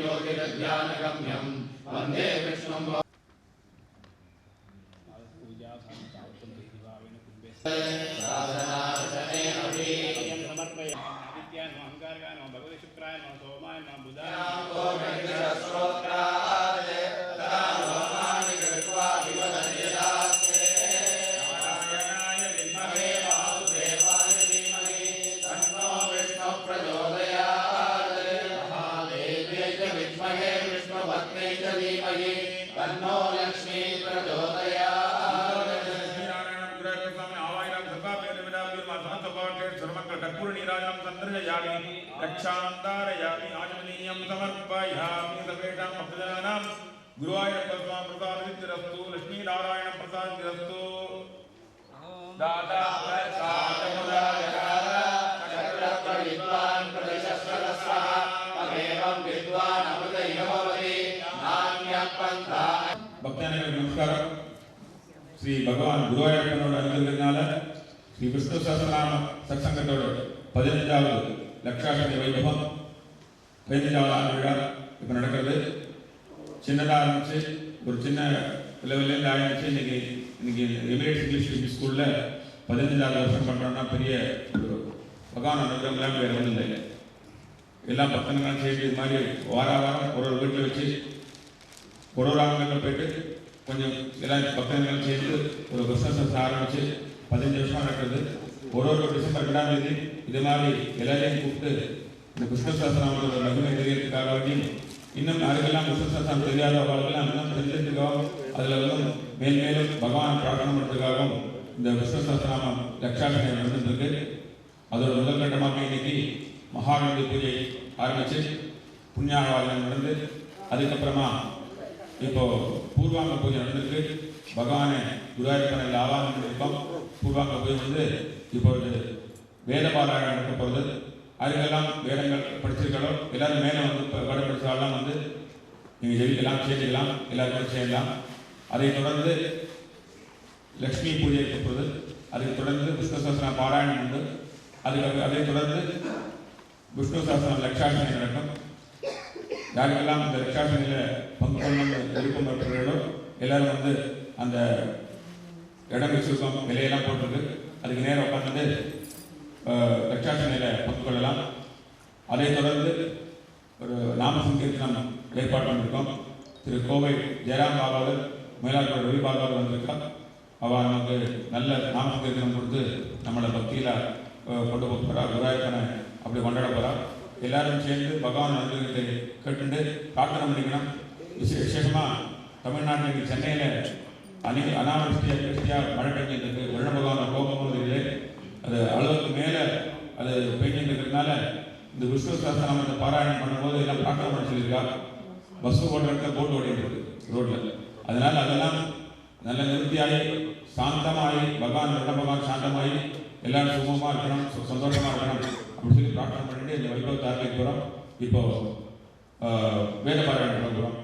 योगिरध्यानगम्यं वन्दे विष्णुं तन्नो लक्ष्मी प्रचोदयात् कर्पूर नीराजनं संदर्शयामि रक्षान्तारयामि आचमनीयं समर्पयामि सर्वेषां भक्तजनानां गुरुवायूरप्पस्वामी प्रसादसिद्धिरस्तु लक्ष्मीनारायण प्रसादसिद्धिरस्तु दाता प्रसादमुदायकार चक्रवर्तिद्वान् प्रदिशस्वतस्सः तमेवं विद्वान् अमृतैः भवति नान्यपन्था भक्तानां नमस्कारं श्री भगवान गुरुवायूरप्पनोड अनुग्रहनाल श्री विष्णु सहस्रनाम सत्संगத்தோட 15வது லட்சாஷ்டமி வைபவம் 15வது ஆண்டு விழா இப்போ நடக்கிறது. சின்னதாக ஆரம்பிச்சு ஒரு சின்ன லெவல்லேருந்து ஆரம்பிச்சு இன்னைக்கு எமிரேட்ஸ் இங்கிலீஷ் ஸ்கூலில் 15வது வருஷம் பண்ணுறோன்னா பெரிய ஒரு பகவான் அனுகிரகம்லாம் வேறு ஒன்றும் இல்லை. எல்லா பக்தங்களும் சேர்த்து இது மாதிரி வாரம் ஒரு வீட்டில் வச்சு ஒரு ஆண்களில் போயிட்டு கொஞ்சம் எல்லாரும் பக்தங்களும் சேர்த்து ஒரு பிஸ்னஸ் ஆரம்பித்து 15 வருஷமாக நடக்குது. ஒரு டிசம்பர் 2ஆம் தேதி இது மாதிரி எல்லாரையும் கூப்பிட்டு இந்த விஷ்ணு சஹஸ்ரநாமத்தோட மகிமை தெரியறதுக்காக வேண்டி இன்னும் யாருக்கெல்லாம் விஷ்ணு சஹஸ்ரநாமம் தெரியாத அவர்களுக்கெல்லாம் இன்னும் தெரிஞ்சிருக்காகவும் அதில் வந்து மேலும் பகவான் பிரார்த்தனை பண்ணுறதுக்காகவும் இந்த விஷ்ணு சஹஸ்ரநாமம் லட்சாஷ்டமி நடந்துருக்கு. அதோட முதல் கட்டமாக இன்னைக்கு மகாகணபதி பூஜை ஆரம்பித்து புண்ணியாவாதனம் நடந்து அதுக்கப்புறமா இப்போ பூர்வாங்க பூஜை நடந்திருக்கு. பகவானை குருவாயூரப்பனை ஆவாதனம் பண்ணியிருக்கோம். பூர்வாங்க பூஜை வந்து இப்பொழுது வேத பாராயணம் நடக்க போகிறது. அதுக்கெல்லாம் வேதங்கள் படிச்சிருக்கிறோ எல்லாரும் மேலே வந்து வேடம் படித்தாலாம் வந்து நீங்கள் ஜெயிக்கலாம் சேர்த்துக்கலாம் எல்லாருமே செய்யலாம். அதை தொடர்ந்து லக்ஷ்மி பூஜை இருக்க போகிறது. அதை தொடர்ந்து விஷ்ணு சஹஸ்ரநாம பாராயணம் உண்டு. அதை தொடர்ந்து விஷ்ணு சஹஸ்ரநாம லட்சாஷ்டமி நடக்கும். யாருக்கெல்லாம் இந்த லட்சாஷ்டமியில் பங்கு கொள்ளணும் விருப்பம் பெற்றவர்களோ எல்லாரும் வந்து அந்த இடம் வச்சுருக்கோம் விலையெல்லாம் போட்டிருக்கு. அதுக்கு நேரம் உட்காந்து லட்சாஷ்டமியில் பங்கு கொள்ளலாம். அதை தொடர்ந்து ஒரு நாம சங்கீர்த்தனம் ஏற்பாடு பண்ணியிருக்கோம். திரு கோவை ஜெயராம் பாபாவர் மயிலாடுதுறை ரவி பாபாவர் வந்திருக்கார். அவர் நமக்கு நல்ல நாம சங்கீர்த்தனம் கொடுத்து நம்மளை பக்தியில் கொண்டு போக போகிறார். குருவாயூரப்பனை அப்படி கொண்டாட போகிறார். எல்லாரும் சேர்ந்து பகவான் அனுகிரகத்தை கேட்டு பிரார்த்தனை பண்ணிக்கணும். விசேஷமாக தமிழ்நாட்டில் சென்னையில் அனாவசியாக மழை பெஞ்சிருக்கு. வருண பகவான கோபம் இல்லை, அது அளவுக்கு மேலே அது பெஞ்சிட்டு இருக்கிறதுனால இந்த விஷ்ணு சஹஸ்ரநாமத்தை பாராயணம் பண்ணும்போது எல்லாம் பிரார்த்தனை பண்ண சொல்லியிருக்கா. பஸ்ஸு ஓட்டுறதுக்கு போட்டு ஓடிட்டு இருக்கு ரோட்டில். அதனால் அதெல்லாம் நல்ல நிறுத்தியாகி சாந்தமாகி பகவான் வருண பகவான் சாந்தமாகி எல்லாரும் சுகமாக இருக்கணும், சந்தோஷமாக இருக்கணும் அப்படின்னு சொல்லி பிரார்த்தனை பண்ணிட்டு இந்த வைபவத்தை ஆரம்பிக்க போகிறோம். இப்போ வேத பாராயணம் பண்ணுறோம்.